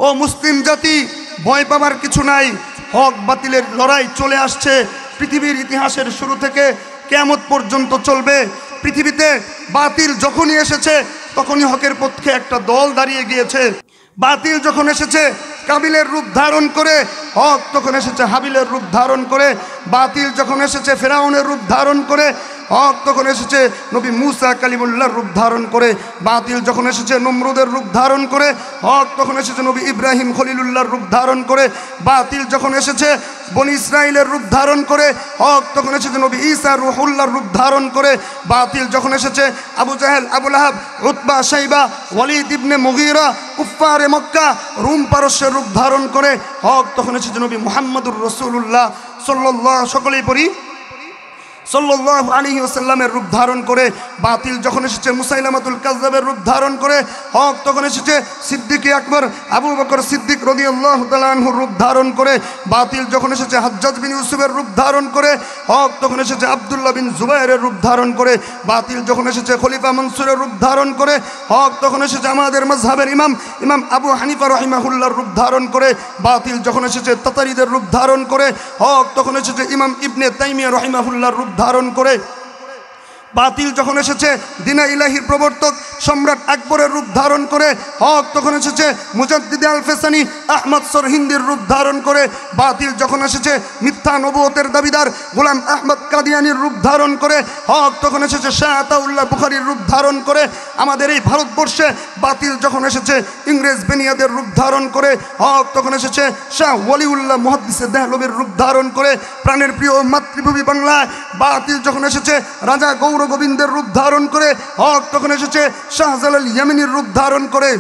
ও মুসলিম জাতি, ভয় পাবার কিছু নাই। হক বাতিলের লড়াই চলে আসছে, পৃথিবীর ইতিহাসের শুরু থেকে কিয়ামত পর্যন্ত চলবে। পৃথিবীতে বাতিল যখনই এসেছে তখনই হকের পক্ষে একটা দল দাঁড়িয়ে গিয়েছে। বাতিল যখন এসেছে কাবিলের রূপ ধারণ করে, হক তখন এসেছে হাবিলের রূপ ধারণ করে। বাতিল যখন এসেছে ফেরাউনের রূপ ধারণ করে, হক তখন এসেছে নবী মুসা কালিমুল্লাহর রূপ ধারণ করে। বাতিল যখন এসেছে নমরুদের রূপ ধারণ করে, হক তখন এসেছে নবী ইব্রাহিম খলিলুল্লাহর রূপ ধারণ করে। বাতিল যখন এসেছে বনি ইসরাইলের রূপ ধারণ করে, হক তখন এসেছে নবী ঈসা রুহুল্লাহর রূপ ধারণ করে। বাতিল যখন এসেছে আবু জাহেল, আবু লাহাব, উতবা, শাইবা, ওয়ালিদ ইবনে মুগীরা, কুফফারে মক্কা, রুম পারস্যের রূপ ধারণ করে। হক তখন এসেছে নবী মুহাম্মদুর রাসূলুল্লাহ সাল্লাল্লাহু, সকলেই পড়ি, সাল্লাল্লাহু আলাইহি ওয়াসাল্লামের রূপ ধারণ করে। বাতিল যখন এসেছে মুসাইলামাতুল কাযযাবের রূপ ধারণ করে, হক তখন এসেছে সিদ্দিক আকবর আবু বকর সিদ্দিক রাদিয়াল্লাহু তাআলা আনহুর রূপ ধারণ করে। বাতিল যখন এসেছে হাজ্জাজ বিন ইউসুফের রূপ ধারণ করে, হক তখন এসেছে আব্দুল্লাহ বিন জুবাইরের রূপ ধারণ করে। বাতিল যখন এসেছে খলিফা মনসুরের রূপ ধারণ করে, হক তখন এসেছে আমাদের মাযহাবের ইমাম আবু হানিফা রাহিমাহুল্লাহর রূপ ধারণ করে। বাতিল যখন এসেছে তাতারিদের রূপ ধারণ করে, হক তখন এসেছে ইমাম ইবনে তাইমিয়া রাহিমাহুল্লাহর রূপ ধারণ করে। বাতিল যখন এসেছে দ্বীনে ইলাহির প্রবর্তক সম্রাট আকবরের রূপ ধারণ করে, হক তখন এসেছে মুজাদ্দিদে আল ফেসানি আহমদ সরহিন্দির রূপ ধারণ করে। বাতিল যখন এসেছে মিথ্যা নবুয়তের দাবিদার গোলাম আহমদ কাদিয়ানির রূপ ধারণ করে, হক তখন এসেছে শাহ আতাউল্লাহ বুখারীর রূপ ধারণ করে। আমাদের এই ভারতবর্ষে বাতিল যখন এসেছে ইংরেজ বেনিয়াদের রূপ ধারণ করে, হক তখন এসেছে শাহ ওয়ালিউল্লাহ মুহাদ্দিসে দেহলভীর রূপ ধারণ করে। প্রাণের প্রিয় মাতৃভূমি বাংলায় বাতিল যখন এসেছে রাজা গৌর গোবিন্দের রূপ ধারণ করে, হক তখন এসেছে শাহজালাল ইয়ামিনীর রূপ ধারণ করে।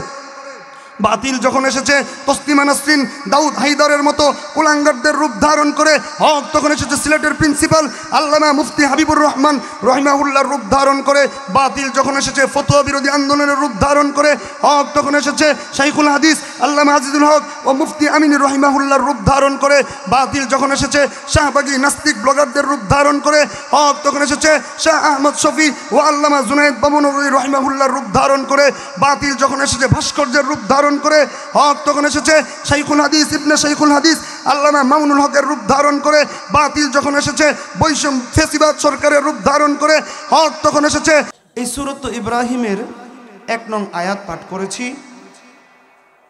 বাতিল যখন এসেছে তসলিমা নাসরিন দাউদ হায়দারের মতো কুলাঙ্গারদের রূপ ধারণ করে, হক তখন এসেছে সিলেটের প্রিন্সিপাল আল্লামা মুফতি হাবিবুর রহমান রহিমাহুল্লাহর রূপ ধারণ করে। বাতিল যখন এসেছে ফতোয়া বিরোধী আন্দোলনের রূপ ধারণ করে, হক তখন এসেছে শাইখুল হাদিস আল্লামা আজিজুল হক ও মুফতি আমিন রহিমাহুল্লাহর রূপ ধারণ করে। বাতিল যখন এসেছে শাহবাগী নাস্তিক ব্লগারদের রূপ ধারণ করে, হক তখন এসেছে শাহ আহমদ শফি ও আল্লামা জুনায়েদ বাবনবী রহিমাহুল্লাহর রূপ ধারণ করে। বাতিল যখন এসেছে ভাস্কর্যের রূপ ধারণ করে, হক তখন এসেছে শাইখুল হাদিস ইবনে শাইখুল হাদিস আল্লামা মামুনুল হকের রূপ ধারণ করে। বাতিল যখন এসেছে বৈষম্য ফেসিবাদ সরকারের রূপ ধারণ করে, হক তখন এসেছে। এই সূরাত ইব্রাহিমের 1 নং আয়াত পাঠ করেছি।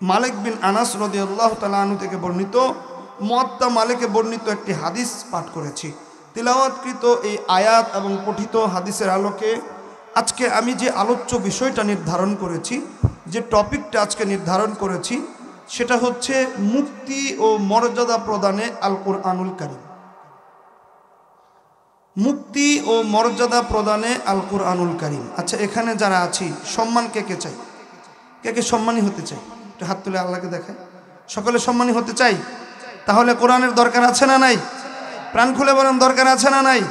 মালিক বিন আনাস রাদিয়াল্লাহু তাআলা আনহু থেকে বর্ণিত, মুয়াত্তা মালিকে বর্ণিত একটি হাদিস পাঠ করেছি। তিলাওয়াতকৃত এই আয়াত এবং পঠিত হাদিসের আলোকে আজকে আমি যে আলোচ্য বিষয়টা নির্ধারণ করেছি, যে টপিকটা আজকে নির্ধারণ করেছি, সেটা হচ্ছে মুক্তি ও মর্যাদা প্রদানে আল কুরআনুল কারীম। মুক্তি ও মর্যাদা প্রদানে আল কুরআনুল কারীম। আচ্ছা, এখানে যারা আছি সম্মান কে কে চাই? কে কে সম্মানী হতে চাই? একটু হাত তুলে আল্লাহকে দেখায়। সকলে সম্মানী হতে চাই? তাহলে কোরআনের দরকার আছে না নাই? প্রাণ খুলে বলেন, দরকার আছে না নাই?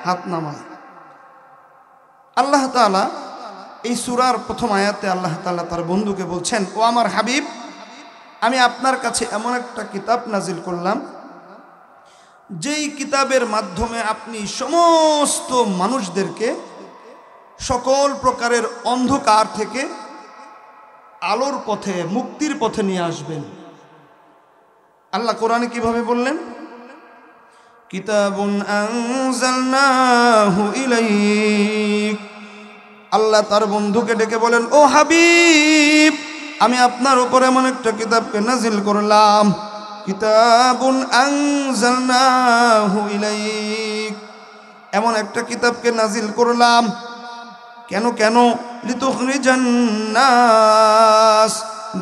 হাত নামায়। আল্লাহ তাআলা এই সূরার প্রথম আয়াতে আল্লাহ তাআলা তার বন্ধুকে বলছেন, ও আমার হাবিব, আমি আপনার কাছে এমন একটা কিতাব নাজিল করলাম যেই কিতাবের মাধ্যমে আপনি সমস্ত মানুষদেরকে সকল প্রকারের অন্ধকার থেকে আলোর পথে, মুক্তির পথে নিয়ে আসবেন। আল্লাহ কোরআনে কিভাবে বললেন? কিতাবুন আনজালনাহু ইলাইক। আল্লাহ তার বন্ধুকে ডেকে বলেন, ও হাবিব, আমি আপনার উপর এমন একটা কিতাবকে নাজিল করলাম। কিতাবুন আনজালনাহু ইলাইক, এমন একটা কিতাবকে নাজিল করলাম। কেন? লিতুখরিজান নাস,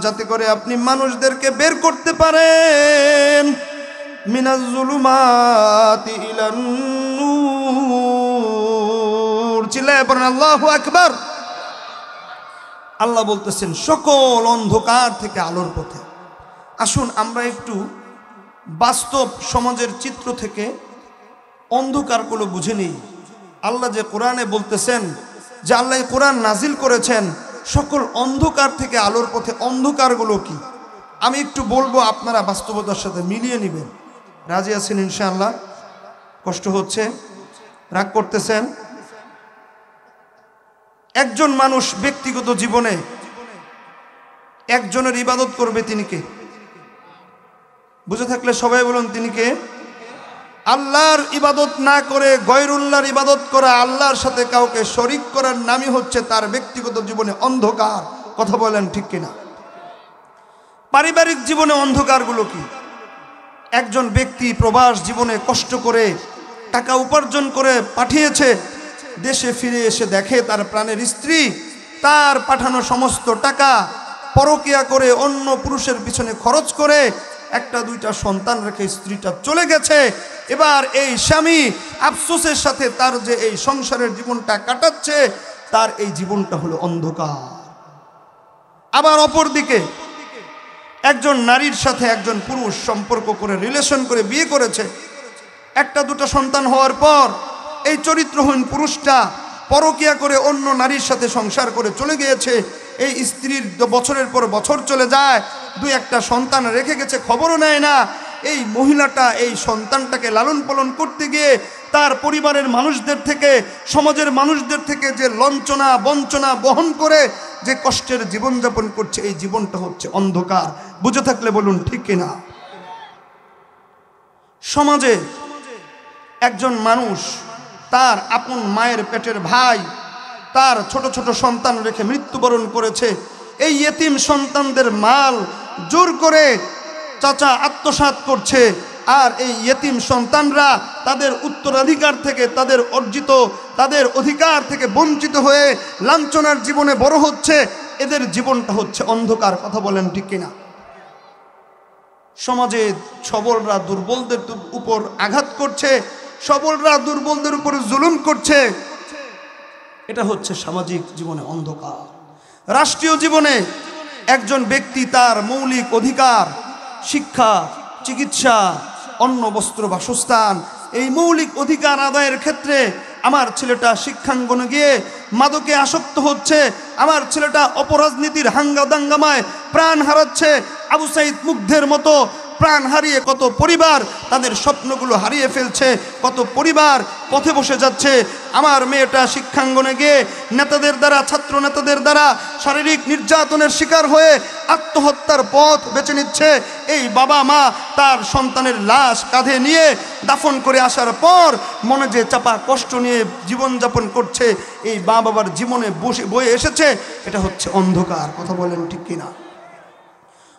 যাতে করে আপনি মানুষদেরকে বের করতে পারেন মিনাজ যুলুমাতি ইলান নূর। চিল্লায়ে পড়েন আল্লাহু আকবার। আল্লাহ বলতেছেন সকল অন্ধকার থেকে আলোর পথে। আসুন আমরা একটু বাস্তব সমাজের চিত্র থেকে অন্ধকারগুলো বুঝে নিই। আল্লাহ যে কোরআনে বলতেছেন যে আল্লাহ কোরআন নাজিল করেছেন সকল অন্ধকার থেকে আলোর পথে, অন্ধকারগুলো কি আমি একটু বলবো, আপনারা বাস্তবতার সাথে মিলিয়ে নেবেন। রাজি আছেন ইনশাআল্লাহ? কষ্ট হচ্ছে? রাগ করতেছেন? একজন মানুষ ব্যক্তিগত জীবনে একজনের ইবাদত করবে, তিনি কে? বুঝে থাকলে সবাই বলুন তিনি কে? আল্লাহর ইবাদত না করে গয়রুল্লাহর ইবাদত করা, আল্লাহর সাথে কাউকে শরিক করার নামই হচ্ছে তার ব্যক্তিগত জীবনে অন্ধকার। কথা বলেন ঠিক কিনা? পারিবারিক জীবনে অন্ধকারগুলো কি? একজন ব্যক্তি প্রবাস জীবনে কষ্ট করে টাকা উপার্জন করে পাঠিয়েছে, দেশে ফিরে এসে দেখে তার প্রাণের স্ত্রী তার পাঠানো সমস্ত টাকা পরকিয়া করে অন্য পুরুষের পিছনে খরচ করে একটা দুইটা সন্তান রেখে স্ত্রীটা চলে গেছে। এবার এই স্বামী আফসোসের সাথে তার যে এই সংসারের জীবনটা কাটাচ্ছে, তার এই জীবনটা হলো অন্ধকার। আবার অপরদিকে একজন নারীর সাথে একজন পুরুষ সম্পর্ক করে রিলেশন করে বিয়ে করেছে, একটা দুটো সন্তান হওয়ার পর এই চরিত্রহীন পুরুষটা পরকিয়া করে অন্য নারীর সাথে সংসার করে চলে গিয়েছে। এই স্ত্রীর বছরের পর বছর চলে যায়, দুই একটা সন্তান রেখে গেছে, খবরও নেয় না। এই মহিলাটা এই সন্তানটাকে লালন পালন করতে গিয়ে তার পরিবারের মানুষদের থেকে, সমাজের মানুষদের থেকে যে লঞ্চনা বঞ্চনা বহন করে যে কষ্টের জীবনযাপন করছে, এই জীবনটা হচ্ছে অন্ধকার। বুঝে থাকলে বলুন ঠিক কিনা? সমাজে একজন মানুষ তার আপন মায়ের পেটের ভাই তার ছোট ছোট সন্তান রেখে মৃত্যুবরণ করেছে। এই ইয়েতিম সন্তানদের মাল জোর করে চাচা আত্মসাৎ করছে, আর এই ইয়েতিম সন্তানরা তাদের উত্তরাধিকার থেকে, তাদের অর্জিত তাদের অধিকার থেকে বঞ্চিত হয়ে লাঞ্ছনার জীবনে বড় হচ্ছে। এদের জীবনটা হচ্ছে অন্ধকার। কথা বলেন ঠিক কিনা? সমাজে সবলরা দুর্বলদের উপর আঘাত করছে, সবলরা দুর্বলদের উপর জুলুম করছে। এটা হচ্ছে সামাজিক জীবনে অন্ধকার। রাষ্ট্রীয় জীবনে একজন ব্যক্তি তার মৌলিক অধিকার, শিক্ষা, চিকিৎসা, অন্ন, বস্ত্র, বাসস্থান, এই মৌলিক অধিকার আদায়ের ক্ষেত্রে আমার ছেলেটা শিক্ষাঙ্গনে গিয়ে মাদকে আসক্ত হচ্ছে, আমার ছেলেটা অপরাজনীতির দাঙ্গামায় প্রাণ হারাচ্ছে। আবু সাইদ মুগ্ধের মতো প্রাণ হারিয়ে কত পরিবার তাদের স্বপ্নগুলো হারিয়ে ফেলছে, কত পরিবার পথে বসে যাচ্ছে। আমার মেয়েটা শিক্ষাঙ্গনে গিয়ে নেতাদের দ্বারা, ছাত্র নেতাদের দ্বারা শারীরিক নির্যাতনের শিকার হয়ে আত্মহত্যার পথ বেছে নিচ্ছে। এই বাবা মা তার সন্তানের লাশ কাঁধে নিয়ে দাফন করে আসার পর মনে যে চাপা কষ্ট নিয়ে জীবনযাপন করছে, এই মা বাবার জীবনে বয়ে এসেছে, এটা হচ্ছে অন্ধকার। কথা বলেন ঠিক কিনা?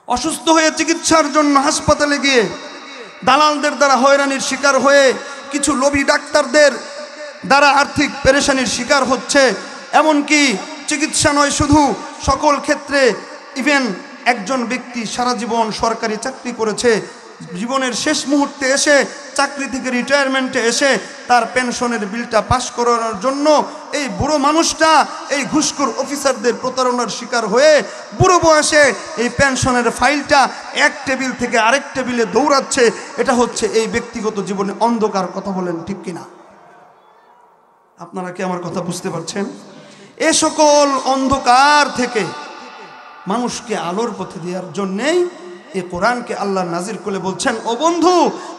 অসুস্থ হয়ে চিকিৎসার জন্য হাসপাতালে গিয়ে দালালদের দ্বারা হয়রানির শিকার হয়ে, কিছু লোভী ডাক্তারদের দ্বারা আর্থিক পেরেশানির শিকার হচ্ছে। এমনকি চিকিৎসা নয় শুধু, সকল ক্ষেত্রে ইভেন একজন ব্যক্তি সারা জীবন সরকারি চাকরি করেছে, জীবনের শেষ মুহূর্তে এসে চাকরি থেকে রিটায়ারমেন্টে এসে তার পেনশনের বিলটা পাস করানোর জন্য এই বুড়ো মানুষটা এই ঘুষখোর অফিসারদের প্রতারণার শিকার হয়ে বুড়ো বয়সে এই পেনশনের ফাইলটা এক টেবিল থেকে আরেক টেবিলে দৌড়াচ্ছে। এটা হচ্ছে এই ব্যক্তিগত জীবনে অন্ধকার। কথা বলেন ঠিক কিনা? আপনারা কি আমার কথা বুঝতে পারছেন? এ সকল অন্ধকার থেকে মানুষকে আলোর পথে দেওয়ার জন্যেই এই কোরআনকে আল্লাহ নাজির করে বলছেন, ও বন্ধু,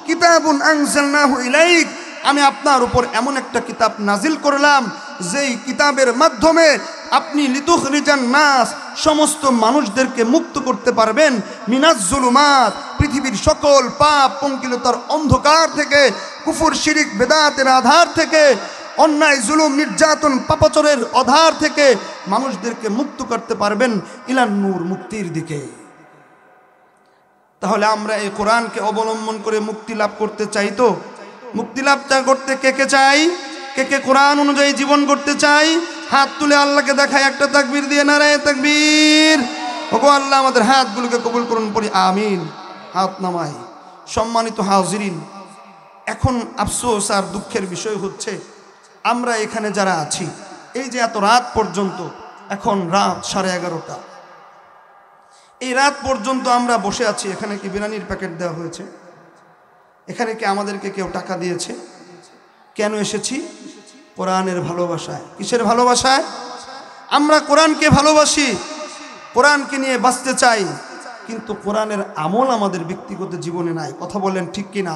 কিতাবুন আনজালনাহু ইলাইক, আমি আপনার উপর এমন একটা কিতাব নাজিল করলাম যেই কিতাবের মাধ্যমে আপনি লিতুখরিজান নাস, সমস্ত মানুষদেরকে মুক্ত করতে পারবেন, মিনাজ জুলুমাত, পৃথিবীর সকল পাপ পঙ্কিলতার অন্ধকার থেকে, কুফর শিরিক বেদাতের আধার থেকে, অন্যায় জুলুম নির্যাতন পাপাচরের আধার থেকে মানুষদেরকে মুক্ত করতে পারবেন ইলান নূর, মুক্তির দিকে। তাহলে আমরা এই কোরআনকে অবলম্বন করে মুক্তি লাভ করতে চাই তো? মুক্তি লাভ করতে কে কে চাই? কে কে কোরআন অনুযায়ী জীবন করতে চাই? হাত তুলে আল্লাহকে দেখায় একটা তাকবীর দিয়ে নারায়ে তাকবীর। ওগো আল্লাহ, আমাদের হাতগুলোকে কবুল করুন, পড়ি আমিন। হাত নামাই। সম্মানিত হাজিরিন, এখন আফসোস আর দুঃখের বিষয় হচ্ছে আমরা এখানে যারা আছি, এই যে এত রাত পর্যন্ত, এখন রাত 11:30, এই রাত পর্যন্ত আমরা বসে আছি। এখানে কি বিরিয়ানির প্যাকেট দেওয়া হয়েছে? এখানে কি আমাদেরকে কেউ টাকা দিয়েছে? কেন এসেছি? কোরআনের ভালোবাসায়। কিসের ভালোবাসায়? আমরা কোরআনকে ভালোবাসি, কোরআনকে নিয়ে বাঁচতে চাই, কিন্তু কোরআনের আমল আমাদের ব্যক্তিগত জীবনে নাই। কথা বলেন ঠিক কিনা?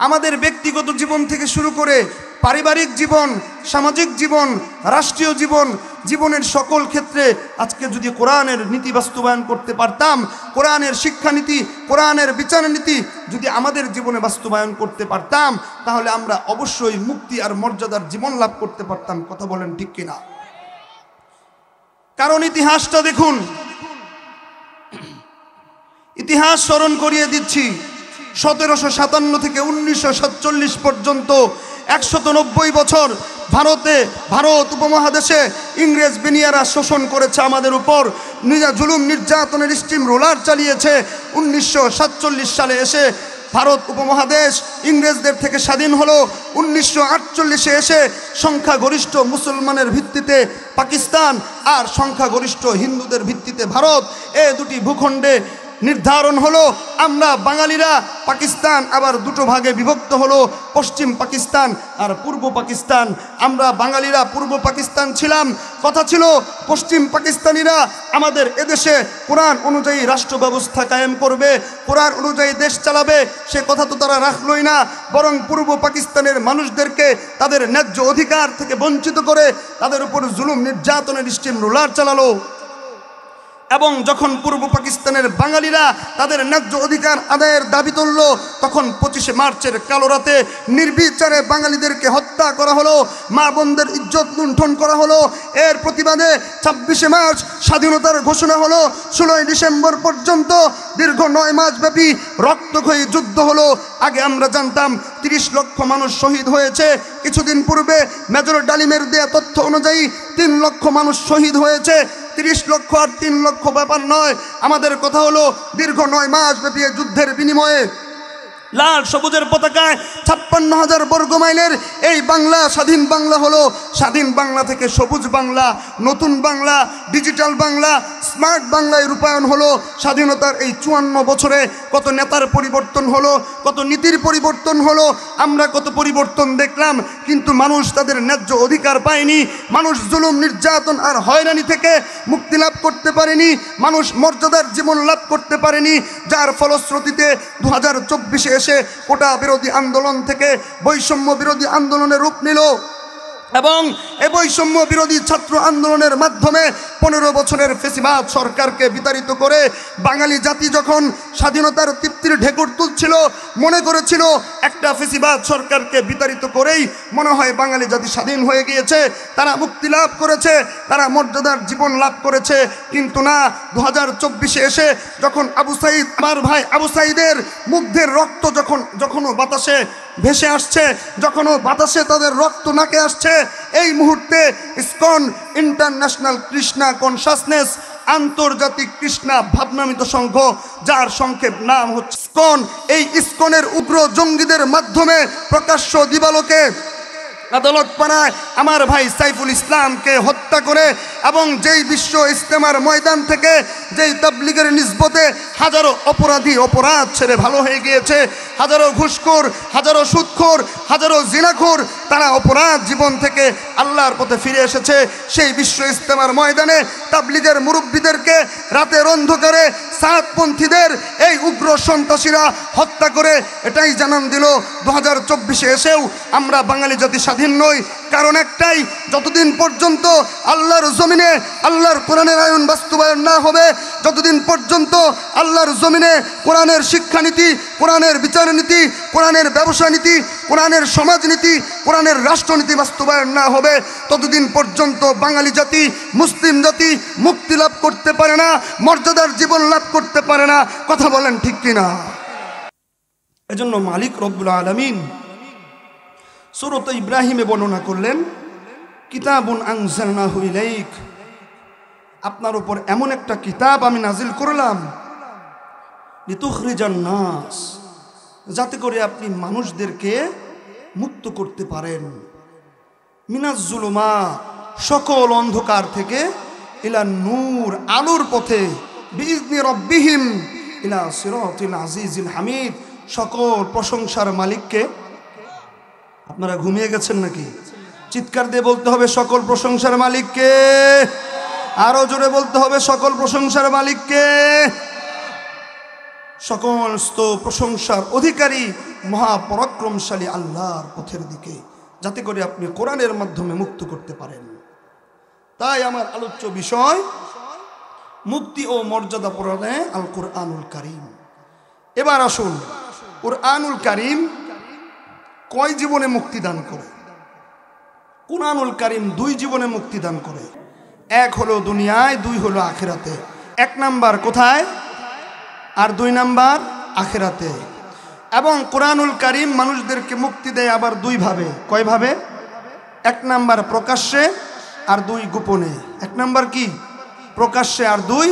আমাদের ব্যক্তিগত জীবন থেকে শুরু করে পারিবারিক জীবন, সামাজিক জীবন, রাষ্ট্রীয় জীবন, জীবনের সকল ক্ষেত্রে আজকে যদি কোরআনের নীতি বাস্তবায়ন করতে পারতাম, কোরআনের শিক্ষানীতি, কোরআনের বিচারনীতি যদি আমাদের জীবনে বাস্তবায়ন করতে পারতাম, তাহলে আমরা অবশ্যই মুক্তি আর মর্যাদার জীবন লাভ করতে পারতাম। কথা বলেন ঠিক কিনা? কারণ ইতিহাসটা দেখুন, ইতিহাস স্মরণ করিয়ে দিচ্ছি। 1757 থেকে 1947 পর্যন্ত 190 বছর ভারত উপমহাদেশে ইংরেজ বেনিয়ারা শোষণ করেছে আমাদের উপর, জুলুম নির্যাতনের স্টিম রোলার চালিয়েছে। 1947 সালে এসে ভারত উপমহাদেশ ইংরেজদের থেকে স্বাধীন হলো। 1948-এ এসে সংখ্যাগরিষ্ঠ মুসলমানের ভিত্তিতে পাকিস্তান আর সংখ্যাগরিষ্ঠ হিন্দুদের ভিত্তিতে ভারত, এ দুটি ভূখণ্ডে নির্ধারণ হলো। আমরা বাঙালিরা পাকিস্তান আবার দুটো ভাগে বিভক্ত হলো, পশ্চিম পাকিস্তান আর পূর্ব পাকিস্তান। আমরা বাঙালিরা পূর্ব পাকিস্তান ছিলাম। কথা ছিল পশ্চিম পাকিস্তানিরা আমাদের এদেশে কোরআন অনুযায়ী রাষ্ট্র ব্যবস্থা কায়েম করবে, কোরআন অনুযায়ী দেশ চালাবে। সে কথা তো তারা রাখলই না, বরং পূর্ব পাকিস্তানের মানুষদেরকে তাদের ন্যায্য অধিকার থেকে বঞ্চিত করে তাদের উপর জুলুম নির্যাতনের স্টিম রোলার চালালো। এবং যখন পূর্ব পাকিস্তানের বাঙালিরা তাদের ন্যায্য অধিকার আদায়ের দাবি তুলল, তখন 25শে মার্চের কালো রাতে নির্বিচারে বাঙালিদেরকে হত্যা করা হলো, মা বোনদের ইজ্জত লুণ্ঠন করা হলো। এর প্রতিবাদে 26শে মার্চ স্বাধীনতার ঘোষণা হলো। 16ই ডিসেম্বর পর্যন্ত দীর্ঘ 9 মাস ব্যাপী রক্তক্ষয়ী যুদ্ধ হলো। আগে আমরা জানতাম 30 লক্ষ মানুষ শহীদ হয়েছে। কিছুদিন পূর্বে মেজর ডালিমের দেয়া তথ্য অনুযায়ী 3 লক্ষ মানুষ শহীদ হয়েছে। 30 লক্ষ আর 3 লক্ষ ব্যাপার নয়, আমাদের কথা হলো দীর্ঘ 9 মাস ব্যাপী যুদ্ধের বিনিময়ে লাল সবুজের পতাকায় 56,000 বর্গ মাইলের এই বাংলা স্বাধীন বাংলা হলো। স্বাধীন বাংলা থেকে সবুজ বাংলা, নতুন বাংলা, ডিজিটাল বাংলা, স্মার্ট বাংলায় রূপায়ণ হলো। স্বাধীনতার এই 54 বছরে কত নেতার পরিবর্তন হলো, কত নীতির পরিবর্তন হলো, আমরা কত পরিবর্তন দেখলাম, কিন্তু মানুষ তাদের ন্যায্য অধিকার পায়নি। মানুষ জুলুম নির্যাতন আর হয়রানি থেকে মুক্তি লাভ করতে পারেনি, মানুষ মর্যাদার জীবন লাভ করতে পারেনি। যার ফলশ্রুতিতে 2024-এ এসে কোটা বিরোধী আন্দোলন থেকে বৈষম্য বিরোধী আন্দোলনের রূপ নিল এবং এই বৈষম্য বিরোধী ছাত্র আন্দোলনের মাধ্যমে 15 বছরের ফেসিবাদ সরকারকে বিতাড়িত করে বাঙালি জাতি যখন স্বাধীনতার তৃপ্তির ঢেকুর তুলছিল, মনে করেছিল একটা ফেসিবাদ সরকারকে বিতাড়িত করেই মনে হয় বাঙালি জাতি স্বাধীন হয়ে গিয়েছে, তারা মুক্তি লাভ করেছে, তারা মর্যাদার জীবন লাভ করেছে। কিন্তু না, 2024-এ এসে যখন আবু সাঈদ, আমার ভাই আবু সাঈদের মুগ্ধের রক্ত যখনও বাতাসে ভেসে আসছে, যখনও বাতাসে তাদের রক্ত নাকে আসছে, এই মুহূর্তে ইসকন ইন্টারন্যাশনাল কৃষ্ণা কনসাসনেস, আন্তর্জাতিক কৃষ্ণা ভাবনামিত সংঘ, যার সংক্ষেপ নাম হচ্ছে ইসকন, এই ইসকনের উগ্র জঙ্গিদের মাধ্যমে প্রকাশ্য দিবালোকে আদালত পাড়ায় আমার ভাই সাইফুল ইসলামকে হত্যা করে এবং যেই বিশ্ব ইজতেমার ময়দান থেকে যেই তাবলীগের নিসবতে হাজারো অপরাধী অপরাধ ছেড়ে ভালো হয়ে গিয়েছে, হাজারো ঘুষখোর, হাজারো সুদখোর, হাজারো জিনাখোর, তারা অপরাধ জীবন থেকে আল্লাহর পথে ফিরে এসেছে। সেই বিশ্ব ইজতেমার ময়দানে তাবলীগের মুরব্বীদেরকে রাতের অন্ধকারে সাতপন্থীদের এই উগ্র সন্ত্রাসীরা হত্যা করে এটাই জানান দিল 2024-এ এসেও আমরা বাঙালি জাতি স্বাধীন নই। কারণ একটাই, যতদিন পর্যন্ত আল্লাহর জমিনে আল্লাহর কোরআনের আইন বাস্তবায়ন না হবে, যতদিন পর্যন্ত আল্লাহর জমিনে কোরআনের শিক্ষানীতি, কোরআনের বিচারনীতি, কোরআনের ব্যবসা নীতি, কোরআনের সমাজনীতি, কোরআনের রাষ্ট্রনীতি বাস্তবায়ন না হবে, ততদিন পর্যন্ত বাঙালি জাতি, মুসলিম জাতি মুক্তি লাভ করতে পারে না, মর্যাদার জীবন লাভ করতে পারে না। কথা বলেন ঠিক কিনা? এজন্য মালিক রব্বুল আলামিন সূরা ইব্রাহিমে বর্ণনা করলেন, কিতাবুন আনজালনাহু ইলাইক, আপনার উপর এমন একটা কিতাব আমি নাজিল করলাম, লিতুখরিজান নাস, যাতে করে আপনি মানুষদেরকে মুক্ত করতে পারেন, মিনাজ জুলুমাত, সকল অন্ধকার থেকে, ইলা নূর, আলোর পথে, বিইজনি রব্বিহিম ইলা সিরাতিল আজিজিল হামিদ। সকল প্রশংসার মালিককে। আপনারা ঘুমিয়ে গেছেন নাকি? চিৎকার দিয়ে বলতে হবে সকল প্রশংসার মালিককে, আরো জোরে বলতে হবে সকল প্রশংসার মালিককে। সকল প্রশংসার অধিকারী মহাপরাক্রমশালী আল্লাহর পথের দিকে যাতে করে আপনি কোরআনের মাধ্যমে মুক্ত করতে পারেন। তাই আমার আলোচ্য বিষয় মুক্তি ও মর্যাদা প্রদানে আল কোরআনুল কারীম। এবার আসুন, কোরআনুল কারীম কয় জীবনে মুক্তি দান করে? কোরআনুল কারীম 2 জীবনে মুক্তি দান করে। এক হলো দুনিয়ায়, 2 হলো আখিরাতে। 1 নাম্বার কোথায়? আর 2 নাম্বার আখিরাতে। এবং কোরআনুল কারীম মানুষদেরকে মুক্তি দেয় আবার 2 ভাবে। কয় ভাবে? 1 নাম্বার প্রকাশ্যে আর 2 গোপনে। 1 নাম্বার কি? প্রকাশ্যে আর 2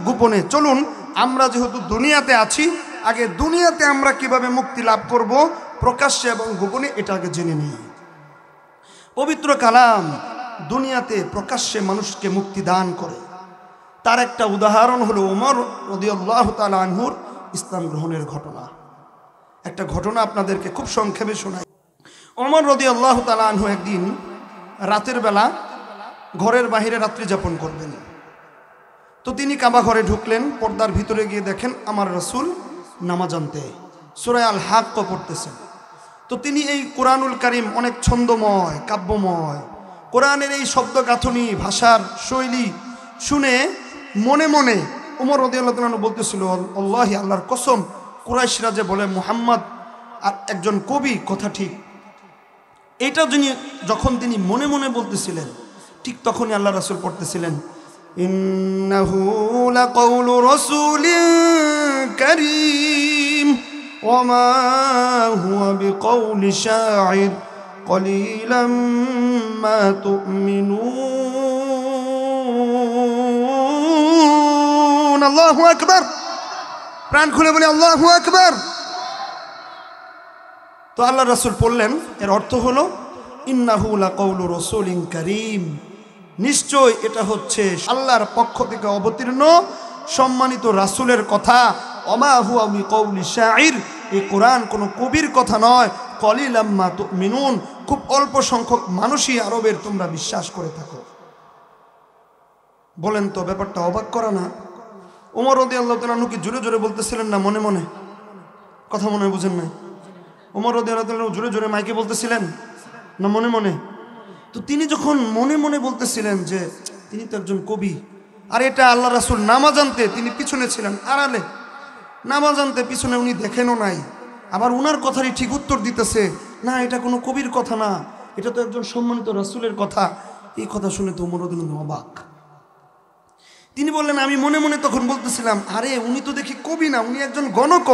গোপনে। চলুন আমরা যেহেতু দুনিয়াতে আছি, আগে দুনিয়াতে আমরা কিভাবে মুক্তি লাভ করব প্রকাশ্যে এবং গোপনে এটা আগে জেনে নিই। পবিত্র কালাম দুনিয়াতে প্রকাশ্যে মানুষকে মুক্তি দান করে। তার একটা উদাহরণ হলো ওমর রাদিয়াল্লাহু তাআলা আনহুর ইসলাম গ্রহণের ঘটনা। একটা ঘটনা আপনাদেরকে খুব সংক্ষেপে শোনাই। ওমর রাদিয়াল্লাহু তাআলা আনহু একদিন রাতের বেলা ঘরের বাইরে রাত্রি যাপন করবেন। তো তিনি কাবা ঘরে ঢুকলেন। পর্দার ভিতরে গিয়ে দেখেন আমার রাসূল নামাজ আনতে সূরা আল হাক্ক পড়তেছেন। তো তিনি এই কোরআনুল কারীম অনেক ছন্দময়, কাব্যময়, কোরআনের এই শব্দ গাঁথনি, ভাষার শৈলী শুনে মনে মনে ওমর রাদিয়াল্লাহু তাআলা বলতেছিল, আল্লাহি, আল্লাহর কসম, কুরাইশরা যে বলে মুহাম্মদ আর একজন কবি, কথা ঠিক। এটা যখন তিনি মনে মনে বলতেছিলেন, ঠিক তখনই আল্লাহ রাসূল পড়তেছিলেন, ইন্নাহু লাকাউলু রাসূলিন কারীম ওয়া মা হুয়া বিকাউলি শাইর কলিলাম মা তুমিনুন। আল্লাহু আকবার। প্রাণ খুলে বলি আল্লাহু আকবার। তো আল্লাহ রাসূল পড়লেন, এর অর্থ হলো ইন্নাহু লাকাউলু রাসূলিন কারীম, নিশ্চয় এটা হচ্ছে আল্লাহর পক্ষ থেকে অবতীর্ণ সম্মানিত রাসূলের কথা। ওমা হুয়া বিকাউলি শাইর, এই কোরআন কোনো কবির কথা নয়। কলিলাম মা তুমিনুন, খুব অল্প সংখ্যক মানুষই আরবের তোমরা বিশ্বাস করে থাকো। বলেন তো, ব্যাপারটা অবাক করা না? ওমর রাদিয়াল্লাহু তাআলা কি জোরে জোরে বলতেছিলেন না মনে মনে? কথা মনে বুঝেন না? ওমর রাদিয়াল্লাহু তাআলা জোরে জোরে মাইকে বলতেছিলেন না মনে মনে? তো তিনি যখন মনে মনে বলতেছিলেন যে তিনি তো একজন কবি, আর এটা আল্লাহ রাসূল নামাজ আনতে তিনি পিছনে ছিলেন, আড়ালে নামাজ আনতে পিছনে উনি দেখেনও নাই, আবার উনার কথারই ঠিক উত্তর দিতেছে, না এটা কোনো কবির কথা না, এটা তো একজন সম্মানিত রাসূলের কথা। এই কথা শুনে তো ওমর রাদিয়াল্লাহু তাআলা অবাক। তিনি বললেন, আমি মনে মনে তখন বলতেছিলাম, আরে উনি তো দেখি কবি না, উনি একজন গণক।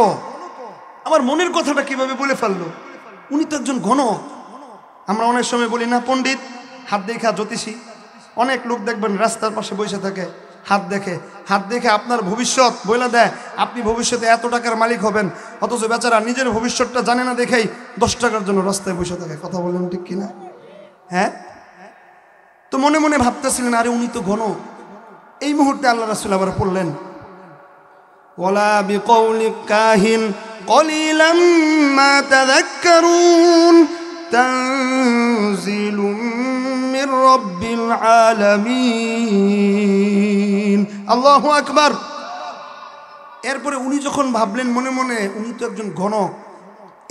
আমার মনের কথাটা কিভাবে বলে ফেললো? উনি তো একজন গণক। আমরা অনেক সময় বলি না পণ্ডিত, হাত দেখা জ্যোতিষী। অনেক লোক দেখবেন রাস্তার পাশে বসে থাকে, হাত দেখে আপনার ভবিষ্যৎ বলে দেয়, আপনি ভবিষ্যতে এত টাকার মালিক হবেন, অথচ বেচারা নিজের ভবিষ্যৎটা জানে না দেখেই 10 টাকার জন্য রাস্তায় বসে থাকে। কথা বলেন ঠিক কিনা? হ্যাঁ। তো মনে মনে ভাবতেছিলেন, আরে উনি তো গণক। এই মুহূর্তে আল্লাহ রাসূল আবার পড়লেন, ওয়ালা বিকাউলি কাহিন কলিলাম মা তাযাক্কারুন তানজিলুম মির রাব্বিল আলামিন। আল্লাহু আকবার। এরপরে উনি যখন ভাবলেন মনে মনে উনি তো একজন গণক,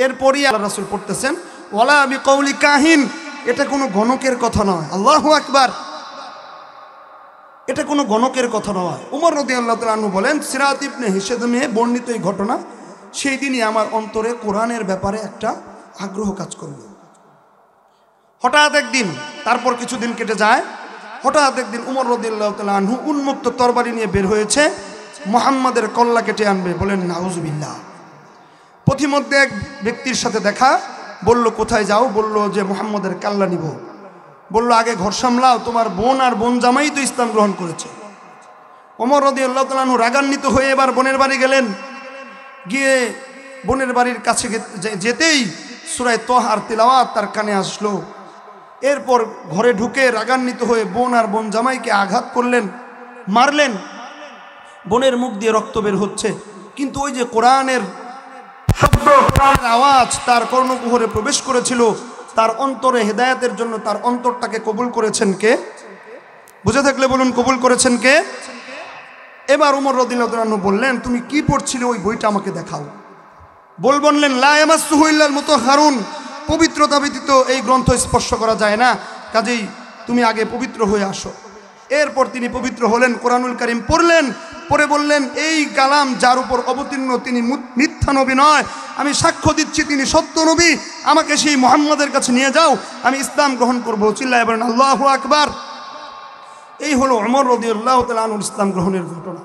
এরপরই আল্লাহ রাসূল পড়তেছেন ওয়ালা বিকাউলি কাহিন, এটা কোনো গণকের কথা নয়। আল্লাহু আকবার। এটা কোনো গণকের কথা নয়। ওমর রাদিয়াল্লাহু তাআলা আনহু বলেন, সিরাত ইবনে হিশামে বর্ণিত এই ঘটনা, সেই দিনই আমার অন্তরে কোরআনের ব্যাপারে একটা আগ্রহ কাজ করল। হঠাৎ একদিন, তারপর কিছুদিন কেটে যায়, হঠাৎ একদিন ওমর রাদিয়াল্লাহু তাআলা আনহু উন্মুক্ত তরবারি নিয়ে বের হয়েছে, মুহাম্মাদের কল্লা কেটে আনবে। বলেন নাউজুবিল্লাহ। পথিমধ্যে এক ব্যক্তির সাথে দেখা, বলল কোথায় যাও? বলল যে মুহাম্মাদের কাল্লা নিব। বলল আগে ঘর সামলাও, তোমার বোন আর বোন জামাই তো ইসলাম গ্রহণ করেছে। ওমর রাদিয়াল্লাহু তাআলা আনহু রাগান্বিত হয়ে এবার বোনের বাড়ি গেলেন। গিয়ে বোনের বাড়ির কাছে যেতেই সূরা তাহার তিলাওয়াত তার কানে আসলো। এরপর ঘরে ঢুকে রাগান্বিত হয়ে বোন আর বোন জামাইকে আঘাত করলেন, মারলেন। বোনের মুখ দিয়ে রক্ত বের হচ্ছে, কিন্তু ওই যে কোরআনের শব্দ, কোরআনের আওয়াজ তার কর্ণকুহরে প্রবেশ করেছিল। তার অন্তরে হেদায়েতের জন্য তার অন্তরটাকে কবুল করেছেন কে? বুঝে থাকলে বলুন, কবুল করেছেন কে? এবার ওমর রাদিয়াল্লাহু তাআলা বললেন, তুমি কি পড়ছিলে ওই বইটা আমাকে দেখাও। বললেন লা ইয়ামাসসুহু ইল্লাল মুতাহহারুন, পবিত্রতা ব্যতীত এই গ্রন্থ স্পর্শ করা যায় না, কাজেই তুমি আগে পবিত্র হয়ে আসো। এরপর তিনি পবিত্র হলেন, কোরআনুল কারীম পড়লেন, পরে বললেন এই কালাম যার উপর অবতীর্ণ তিনি মিথ্যা নবী নয়, আমি সাক্ষ্য দিচ্ছি তিনি সত্য নবী, আমাকে সেই মুহাম্মাদের কাছে নিয়ে যাও, আমি ইসলাম গ্রহণ করবো। চিল্লায় বলেন আল্লাহু আকবার। এই হলো ওমর রাদিয়াল্লাহু তাআলা আনহুর ইসলাম গ্রহণের ঘটনা।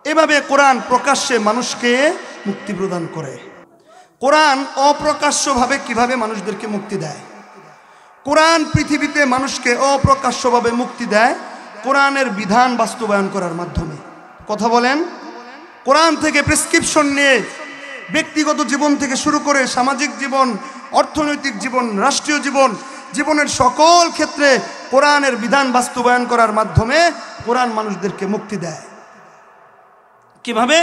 এভাবে কোরআন প্রকাশ্যে মানুষকে মুক্তি প্রদান করে। কোরআন অপ্রকাশ্যভাবে কিভাবে মানুষদেরকে মুক্তি দেয়? কোরআন পৃথিবীতে মানুষকে অপ্রকাশ্যভাবে মুক্তি দেয় কোরআনের বিধান বাস্তবায়ন করার মাধ্যমে। কথা বলেন। কোরআন থেকে প্রেসক্রিপশন নিয়ে ব্যক্তিগত জীবন থেকে শুরু করে সামাজিক জীবন, অর্থনৈতিক জীবন, রাষ্ট্রীয় জীবন, জীবনের সকল ক্ষেত্রে কোরআনের বিধান বাস্তবায়ন করার মাধ্যমে কোরআন মানুষদেরকে মুক্তি দেয়। কিভাবে?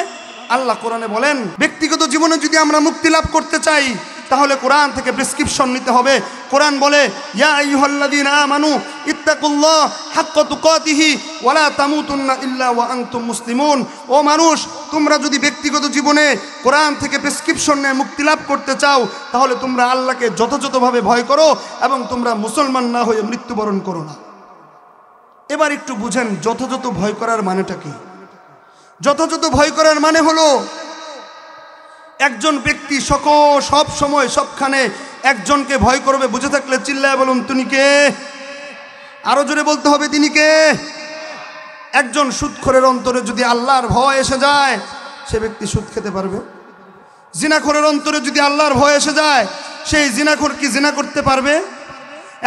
আল্লাহ কোরআনে বলেন, ব্যক্তিগত জীবনে যদি আমরা মুক্তি লাভ করতে চাই তাহলে কোরআন থেকে প্রেসক্রিপশন নিতে হবে। কোরআন বলে, ইয়া আইয়ুহাল্লাযীনা আমানু ইত্তাকুল্লাহ হাক্কা তুকাতিহি ওয়া লা তামুতুন্না ইল্লা ওয়া আনতুম মুসলিমুন। ও মানুষ, তোমরা যদি ব্যক্তিগত জীবনে কোরআন থেকে প্রেসক্রিপশন নিয়ে মুক্তি লাভ করতে চাও তাহলে তোমরা আল্লাহকে যথাযথভাবে ভয় করো এবং তোমরা মুসলমান না হয়ে মৃত্যুবরণ করো না। এবার একটু বুঝেন যথাযথ ভয় করার মানেটা কি? যথাযথ ভয় করার মানে হলো একজন ব্যক্তি সব সময় সবখানে একজনকে ভয় করবে। বুঝে থাকলে চিল্লায় বলুন তিনি কে? আরো জোরে বলতে হবে তিনি কে? একজন সুদখোরের অন্তরে যদি আল্লাহর ভয় এসে যায় সে ব্যক্তি সুদ খেতে পারবে? জিনাখোরের অন্তরে যদি আল্লাহর ভয় এসে যায় সেই জিনাখোর কি জিনা করতে পারবে?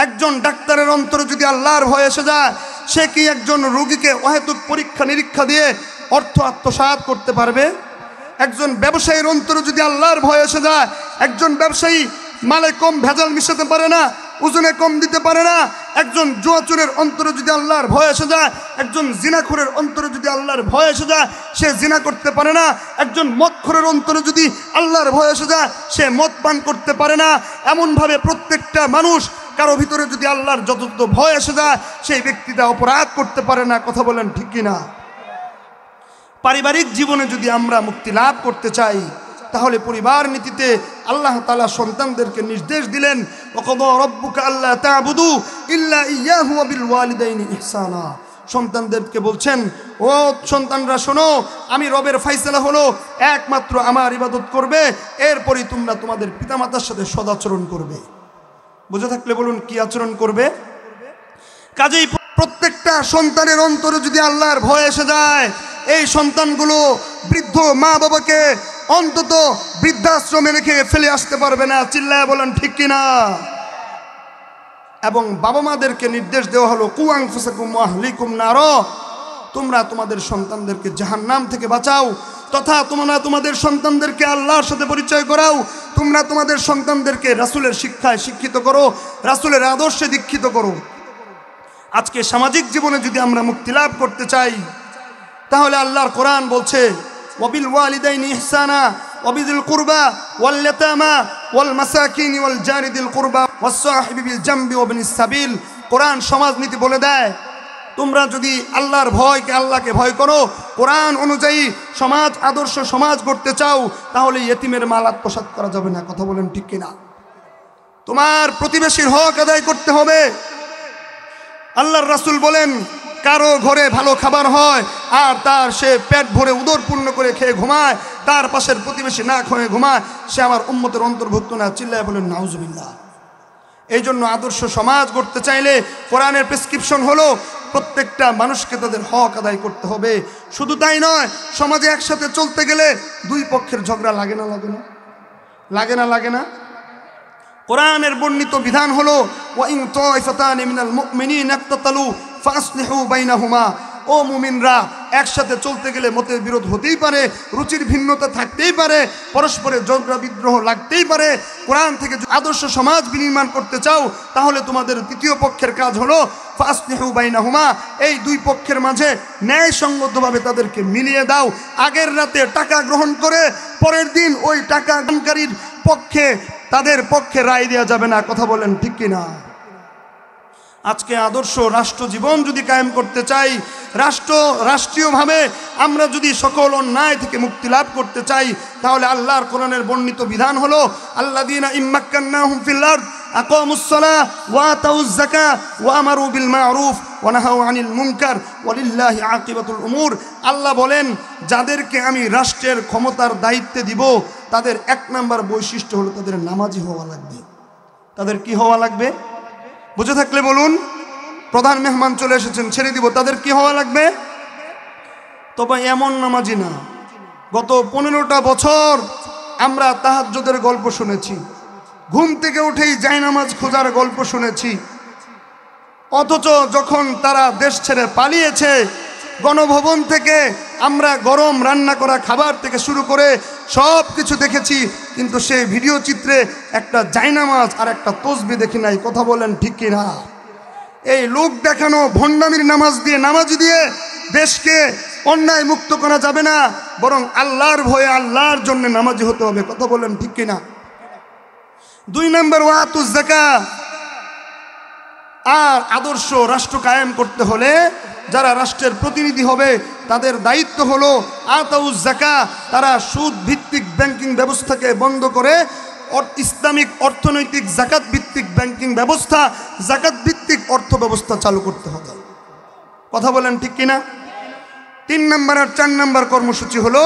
একজন ডাক্তারের অন্তরে যদি আল্লাহর ভয় এসে যায় সে কি একজন রোগীকে অহেতুক পরীক্ষা নিরীক্ষা দিয়ে অর্থ আত্মসাৎ করতে পারবে? একজন ব্যবসায়ীর অন্তরে যদি আল্লাহর ভয় এসে যায়, একজন ব্যবসায়ী মালে কম ভেজাল মিশাতে পারে না, ওজনে কম দিতে পারে না। একজন জুয়াচোরের অন্তরে যদি আল্লাহর ভয় এসে যায়, একজন জিনাখোরের অন্তরে যদি আল্লাহর ভয় এসে যায় সে জিনা করতে পারে না। একজন মদখোরের অন্তরে যদি আল্লাহর ভয় এসে যায় সে মদ পান করতে পারে না। এমনভাবে প্রত্যেকটা মানুষ কারো ভিতরে যদি আল্লাহর যথাযথ ভয় এসে যায় সেই ব্যক্তিটা অপরাধ করতে পারে না। কথা বলেন ঠিক কিনা? পারিবারিক জীবনে যদি আমরা মুক্তি লাভ করতে চাই তাহলে পরিবার নীতিতে আল্লাহ তাআলা সন্তানদেরকে নির্দেশ দিলেন, ওয়াকাদা রাব্বুকা আল্লা তা'বুদু ইল্লা ইয়্যাহু ওয়া বিল ওয়ালিদাইনি ইহসানা। সন্তানদেরকে বলছেন, ও সন্তানরা শোনো, আমি রবের ফয়সালা হলো একমাত্র আমার ইবাদত করবে, এরপরই তোমরা তোমাদের পিতামাতার সাথে সদাচরণ করবে। বুঝে থাকলে বলুন কি আচরণ করবে? কাজেই প্রত্যেকটা সন্তানের অন্তরে যদি আল্লাহর ভয় এসে যায় এই সন্তানগুলো বৃদ্ধ মা বাবাকে অন্তত বৃদ্ধাশ্রমে রেখে ফেলে আসতে পারবে না। চিল্লায় বলেন ঠিক কিনা? এবং বাবা মাদেরকে নির্দেশ দেওয়া হলো, কু আনফুসাকুম ওয়া আহলিকুম নার, তোমরা তোমাদের সন্তানদেরকে জাহান্নাম থেকে বাঁচাও, তথা তোমরা তোমাদের সন্তানদেরকে আল্লাহর সাথে পরিচয় করাও, তোমরা তোমাদের সন্তানদেরকে রাসূলের শিক্ষায় শিক্ষিত করো, রাসূলের আদর্শে দীক্ষিত করো। আজকে সামাজিক জীবনে যদি আমরা মুক্তি লাভ করতে চাই তাহলে আল্লাহর কোরআন বলছে, ওয়াবিল ওয়ালিদাইনি ইহসানা ওয়াবিদিল কুরবা ওয়াল ইয়াতামা ওয়াল মাসাকিন ওয়াল জারি দিল কুরবা ওয়াস সাহিবি বিল জামবি ওয়াবনিস সাবিল। কোরআন সমাজনীতি বলে দেয়, তোমরা যদি আল্লাহর ভয়কে আল্লাহকে ভয় করো, কোরআন অনুযায়ী সমাজ আদর্শ সমাজ গড়তে চাও তাহলে ইয়েতিমের মাল আত্মসাৎ করা যাবে না। কথা বলেন ঠিক কিনা? তোমার প্রতিবেশীর হক আদায় করতে হবে। আল্লাহর রাসূল বলেন, কারো ঘরে ভালো খাবার হয় আর তার সে পেট ভরে উদর পূর্ণ করে খেয়ে ঘুমায়, তার পাশের প্রতিবেশী না খেয়ে ঘুমায়, সে আমার উম্মতের অন্তর্ভুক্ত না। চিল্লায় বলেন নাউজুবিল্লাহ। এই জন্য আদর্শ সমাজ গড়তে চাইলে কোরআনের প্রেসক্রিপশন হলো প্রত্যেকটা মানুষকে তাদের হক আদায় করতে হবে। শুধু তাই নয়, সমাজে একসাথে চলতে গেলে দুই পক্ষের ঝগড়া লাগে না? লাগে না? লাগে না? লাগে না? কোরআনের বর্ণিত বিধান হলো, ওয়া ইন তাইফাতানি মিনাল মুমিনিনা ইকতাতালু ফাসলিহু বাইনাহুমা। ও মুমিনরা, একসাথে চলতে গেলে মতের বিরোধ হতেই পারে, রুচির ভিন্নতা থাকতেই পারে, পরস্পরের ঝগড়া বিদ্রোহ লাগতেই পারে। কোরআন থেকে আদর্শ সমাজ বিনির্মাণ করতে চাও তাহলে তোমাদের তৃতীয় পক্ষের কাজ হলো ফাসলিহু বাইনাহুমা, এই দুই পক্ষের মাঝে ন্যায়সঙ্গতভাবে তাদেরকে মিলিয়ে দাও। আগের রাতে টাকা গ্রহণ করে পরের দিন ওই টাকা গ্রহণকারীর পক্ষে তাদের পক্ষে রায় দেওয়া যাবে না। কথা বলেন ঠিক কিনা? আজকে আদর্শ রাষ্ট্র জীবন যদি কায়েম করতে চাই, রাষ্ট্রীয়ভাবে আমরা যদি সকল অন্যায় থেকে মুক্তি লাভ করতে চাই, তাহলে আল্লাহর কোরআনের বর্ণিত বিধান হলো আল্লাযীনা ইম্মাক্কান্নাহুম ফিল আরদ আকামুস সালাহ ওয়া আতাউজ যাকাহ ওয়া আমারু বিল মা'রুফ ওয়া নাহাউ আনিল মুনকার ওয়ালিল্লাহি আকিবাতুল উমুর। আল্লাহ বলেন, যাদেরকে আমি রাষ্ট্রের ক্ষমতার দায়িত্বে দিব, তাদের এক নাম্বার বৈশিষ্ট্য হলো তাদের নামাজি হওয়া লাগবে। তাদের কি হওয়া লাগবে? বুঝে থাকলে বলুন। প্রধান মেহমান চলে এসেছেন, ছেড়ে দিব। তাদের কি হওয়া লাগবে? তবে এমন নামাজি না। গত 15টা বছর আমরা তাহাজ্জুদের গল্প শুনেছি, ঘুম থেকে উঠেই জায়নামাজ খোঁজার গল্প শুনেছি, অথচ যখন তারা দেশ ছেড়ে পালিয়েছে, গণভবন থেকে আমরা গরম রান্না করা খাবার থেকে শুরু করে সব কিছু দেখেছি, কিন্তু সেই ভিডিও চিত্রে একটা জায়নামাজ আর একটা তসবিহ দেখি নাই। কথা বলেন ঠিক কিনা? এই লোক দেখানো ভণ্ডামির নামাজি দিয়ে দেশকে অন্যায় মুক্ত করা যাবে না, বরং আল্লাহর ভয়ে আল্লাহর জন্য নামাজি হতে হবে। কথা বলেন ঠিক কিনা? 2 নম্বর ওয়াতুজ যাকাত। আর আদর্শ রাষ্ট্র কায়েম করতে হলে যারা রাষ্ট্রের প্রতিনিধি হবে তাদের দায়িত্ব হলো আতাউজ যাকাত। তারা সুদ ভিত্তিক ব্যাংকিং ব্যবস্থাকে বন্ধ করে ইসলামিক অর্থনৈতিক জাকাত ভিত্তিক ব্যাংকিং ব্যবস্থা, জাকাত ভিত্তিক অর্থ ব্যবস্থা চালু করতে হবে। কথা বলেন ঠিক কিনা? 3 নম্বর আর 4 নম্বর কর্মসূচি হলো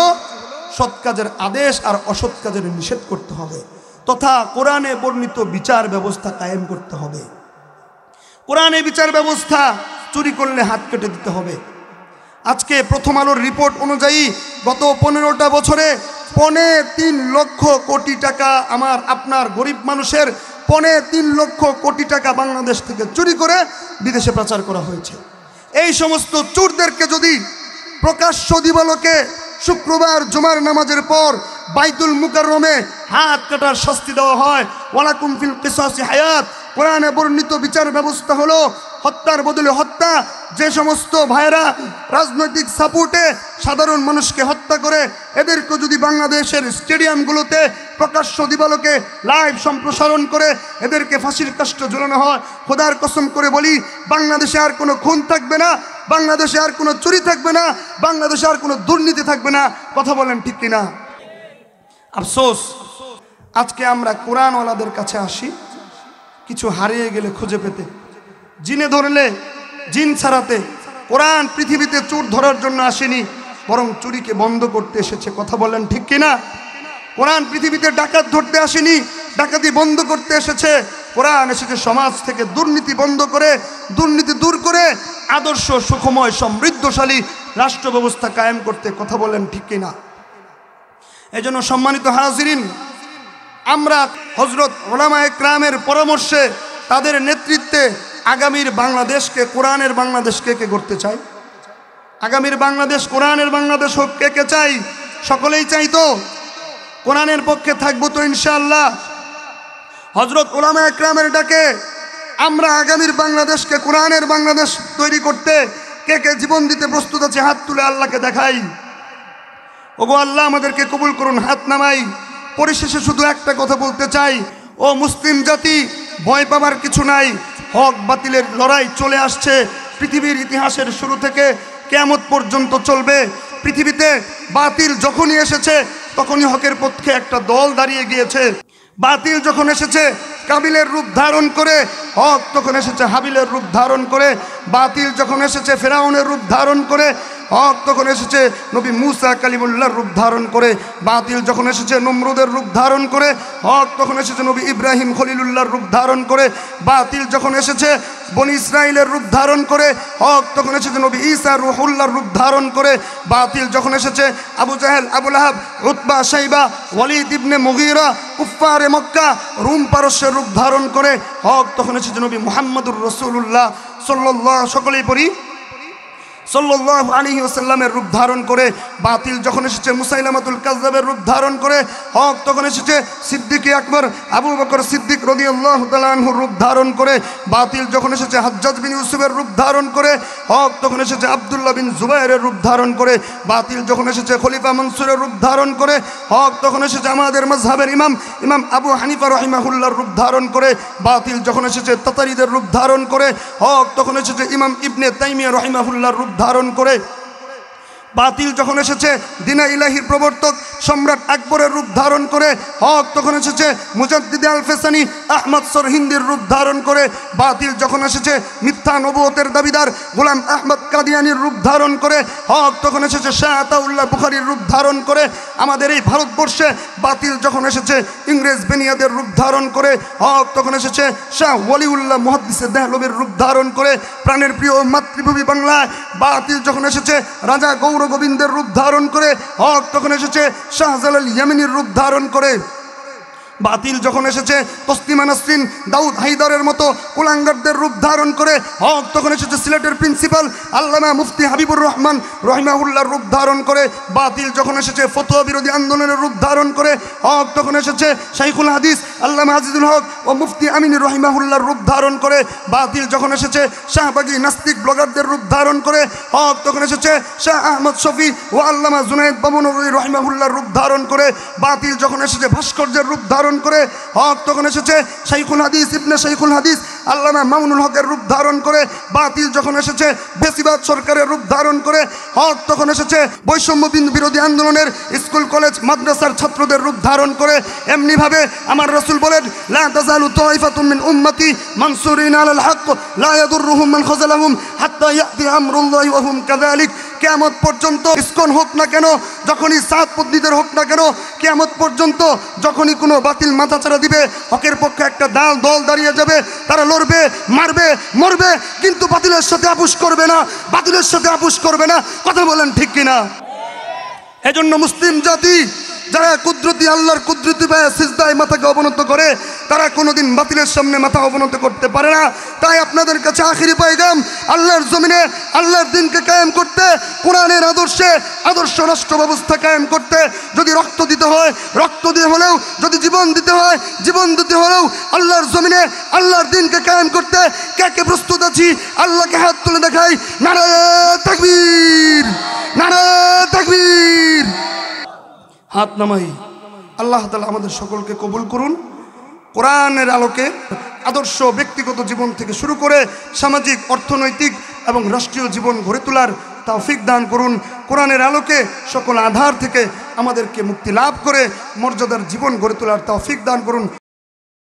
সৎ কাজের আদেশ আর অসৎ কাজের নিষেধ করতে হবে, তথা কোরআনে বর্ণিত বিচার ব্যবস্থা কায়েম করতে হবে। কোরআনে বিচার ব্যবস্থা, চুরি করলে হাত কেটে দিতে হবে। আজকে প্রথম আলোর রিপোর্ট অনুযায়ী গত 15টা বছরে 3.5 লক্ষ কোটি টাকা আমার আপনার গরিব মানুষের 3.5 লক্ষ কোটি টাকা বাংলাদেশ থেকে চুরি করে বিদেশে পাচার করা হয়েছে। এই সমস্ত চোরদেরকে যদি প্রকাশ্য দিবালোকে শুক্রবার জুমার নামাজের পর বাইতুল মুকাররমে হাত কাটার শাস্তি দেওয়া হয়, ওয়ালাকুম ফিল কিসাসি হায়াত। কোরআনে বর্ণিত বিচার ব্যবস্থা হলো হত্যার বদলে হত্যা। যে সমস্ত ভাইরা রাজনৈতিক সাপোর্টে সাধারণ মানুষকে হত্যা করে, এদেরকে যদি বাংলাদেশের স্টেডিয়ামগুলোতে প্রকাশ্য দিবালোকে লাইভ সম্প্রসারণ করে এদেরকে ফাঁসির কাষ্ঠ ঝুলানো হয়, খোদার কসম করে বলি, বাংলাদেশে আর কোনো খুন থাকবে না, বাংলাদেশে আর কোনো চুরি থাকবে না, বাংলাদেশে আর কোনো দুর্নীতি থাকবে না। কথা বলেন ঠিক কিনা? আফসোস, আজকে আমরা কোরআনওয়ালাদের কাছে আসি কিছু হারিয়ে গেলে খুঁজে পেতে, জিনে ধরলে জিন ছাড়াতে। কোরআন পৃথিবীতে চোর ধরার জন্য আসেনি, বরং চুরিকে বন্ধ করতে এসেছে। কথা বলেন ঠিক কিনা? কোরআন পৃথিবীতে ডাকাত ধরতে আসেনি, ডাকাতি বন্ধ করতে এসেছে। কোরআন এসেছে সমাজ থেকে দুর্নীতি বন্ধ করে, দুর্নীতি দূর করে আদর্শ সুখময় সমৃদ্ধশালী রাষ্ট্র ব্যবস্থা কায়েম করতে। কথা বলেন ঠিক কিনা? এই জন্য সম্মানিত হাজিরিন, আমরা হযরত উলামায়ে কেরামের পরামর্শে, তাদের নেতৃত্বে আগামীর বাংলাদেশকে, কোরআনের বাংলাদেশকে কে করতে চাই? আগামীর বাংলাদেশ কোরআনের বাংলাদেশ হোক। কে কে চাই? সকলেই চাই তো? কোরআনের পক্ষে থাকবো তো ইনশাআল্লাহ। হযরত উলামায়ে কেরামের ডাকে আমরা আগামীর বাংলাদেশকে কোরআনের বাংলাদেশ তৈরি করতে কে কে জীবন দিতে প্রস্তুত আছে? হাত তুলে আল্লাহকে দেখাই। ওগো আল্লাহ, আমাদেরকে কবুল করুন। হাত নামাই। পরিশেষে শুধু একটা কথা বলতে চাই, ও মুসলিম জাতি, ভয় পাবার কিছু নাই। হক বাতিলের লড়াই চলে আসছে। পৃথিবীর ইতিহাসের শুরু থেকে কিয়ামত পর্যন্ত চলবে। পৃথিবীতে বাতিল যখনই এসেছে তখনই হকের পক্ষে একটা দল দাঁড়িয়ে গিয়েছে। বাতিল যখন এসেছে কাবিলের রূপ ধারণ করে, হক তখন এসেছে হাবিলের রূপ ধারণ করে। বাতিল যখন এসেছে ফেরাউনের রূপ ধারণ করে, হক তখন এসেছে নবী মুসা কালিমুল্লাহর রূপ ধারণ করে। বাতিল যখন এসেছে নমরুদের রূপ ধারণ করে, হক তখন এসেছে নবী ইব্রাহিম খলিলুল্লাহর রূপ ধারণ করে। বাতিল যখন এসেছে বনি ইসরাইলের রূপ ধারণ করে, হক তখন এসেছে নবী ঈসা রুহুল্লাহর রূপ ধারণ করে। বাতিল যখন এসেছে আবু জাহেল, আবু লাহাব, উতবা, শাইবা, ওয়ালিদ ইবনে মুগীরা, কুফফারে মক্কা, রুম পারস্যের রূপ ধারণ করে। হক তখন এসেছে নবী মুহাম্মদুর রাসূলুল্লাহ সাল্লাল্লাহু, সকলেই পড়ি, সাল্লাল্লাহু আলাইহি ওয়াসাল্লামের রূপ ধারণ করে। বাতিল যখন এসেছে মুসাইলামাতুল কাযযাবের রূপ ধারণ করে, হক তখন এসেছে সিদ্দিক আকবর আবু বকর সিদ্দিক রাদিয়াল্লাহু তাআলা আনহুর রূপ ধারণ করে। বাতিল যখন এসেছে হাজ্জাজ বিন ইউসুফের রূপ ধারণ করে, হক তখন এসেছে আব্দুল্লাহ বিন জুবাইরের রূপ ধারণ করে। বাতিল যখন এসেছে খলিফা মনসুরের রূপ ধারণ করে, হক তখন এসেছে আমাদের মাযহাবের ইমাম আবু হানিফা রাহিমাহুল্লাহর রূপ ধারণ করে। বাতিল যখন এসেছে তাতারিদের রূপ ধারণ করে, হক তখন এসেছে ইমাম ইবনে তাইমিয়া রাহিমাহুল্লাহর রূপ ধারণ করে, বাতিল যখন এসেছে দিনে ইলাহির প্রবর্তক সম্রাট আকবরের রূপ ধারণ করে, হক তখন এসেছে মুজাদ্দিদে আল ফেসানি আহমদ সরহিন্দির রূপ ধারণ করে, বাতিল যখন এসেছে মিথ্যা নবুয়তের দাবিদার গোলাম আহমদ কাদিয়ানির রূপ ধারণ করে, হক তখন এসেছে শাহ আতাউল্লাহ বুখারীর রূপ ধারণ করে, আমাদের এই ভারতবর্ষে বাতিল যখন এসেছে ইংরেজ বেনিয়াদের রূপ ধারণ করে, হক তখন এসেছে শাহ ওয়ালিউল্লাহ মুহাদ্দিসে দেহলভীর রূপ ধারণ করে, প্রাণের প্রিয় মাতৃভূমি বাংলায় বাতিল যখন এসেছে রাজা গোবিন্দের রূপ ধারণ করে, হক তখন এসেছে শাহজালাল ইয়ামিনীর রূপ ধারণ করে, বাতিল যখন এসেছে তসলিমা নাসরিন দাউদ হায়দারের মতো কুলাঙ্গারদের রূপ ধারণ করে, হক তখন এসেছে সিলেটের প্রিন্সিপাল আল্লামা মুফতি হাবিবুর রহমান রহিমাহুল্লাহর রূপ ধারণ করে, বাতিল যখন এসেছে ফতোয়া বিরোধী আন্দোলনের রূপ ধারণ করে, হক তখন এসেছে শাইখুল হাদিস আল্লামা আজিজুল হক ও মুফতি আমিন রহিমাহুল্লাহর রূপ ধারণ করে, বাতিল যখন এসেছে শাহবাগী নাস্তিক ব্লগারদের রূপ ধারণ করে, হক তখন এসেছে শাহ আহমদ শফি ও আল্লামা জুনায়েদ বাবনগরী রহিমাহুল্লাহর রূপ ধারণ করে, বাতিল যখন এসেছে ভাস্কর্যের রূপ ধারণ করে, হক তখন এসেছে শাইখুল হাদিস ইবনে শাইখুল হাদিস আল্লামা মামুনুল হকের রূপ ধারণ করে, বাতিল যখন এসেছে বেশিবাদ সরকারের রূপ ধারণ করে, হক তখন এসেছে বৈষম্য বিরোধী আন্দোলনের স্কুল কলেজ মাদ্রাসার ছাত্রদের রূপ ধারণ করে। এমনিভাবে আমার রাসূল বলেন, লা তাজালু তাইফাতুম মিন উম্মতি মানসুরিন আলাল হক লা ইয়াদুররুহুম মান খাযালাহুম হাত্তা ইয়াতি আমরুল্লাহি ওয়া হুম কাযালিক। কিয়ামত পর্যন্ত ইসকন হোক না কেন, যখনই সাত পদ্মীদের হোক না কেন, কিয়ামত পর্যন্ত যখনই কোনো বাতিল মাথাচাড়া দিবে, হকের পক্ষে একটা দল দাঁড়িয়ে যাবে, তারা লড়বে, মারবে, মরবে, কিন্তু বাতিলের সাথে আপোষ করবে না, বাতিলের সাথে আপোষ করবে না। কথা বলেন ঠিক কিনা? এজন্য মুসলিম জাতি যারা কুদরতি আল্লাহর কুদরতি পায়ে সিজদায় মাথাকে অবনত করে, তারা কোনোদিন বাতিলের সামনে মাথা অবনত করতে পারে না। তাই আপনাদের কাছে আখিরি পায়গাম, আল্লাহর জমিনে আল্লাহর দিনকে কায়েম করতে, কোরআনের আদর্শ রাষ্ট্র ব্যবস্থা কায়েম করতে যদি রক্ত দিতে হয়, রক্ত দিয়ে হলেও, যদি জীবন দিতে হয়, জীবন দিতে হলেও আল্লাহর জমিনে আল্লাহর দিনকে কায়েম করতে কে কে প্রস্তুত আছি? আল্লাহকে হাত তুলে দেখাই, নারায়ে তাকবীর, নারায়ে তাকবীর। হাত নামাই। আল্লাহ তাআলা আমাদের সকলকে কবুল করুন। কোরআনের আলোকে আদর্শ ব্যক্তিগত জীবন থেকে শুরু করে সামাজিক, অর্থনৈতিক এবং রাষ্ট্রীয় জীবন গড়ে তোলার তৌফিক দান করুন। কোরআনের আলোকে সকল আধার থেকে আমাদেরকে মুক্তি লাভ করে মর্যাদার জীবন গড়ে তোলার তৌফিক দান করুন।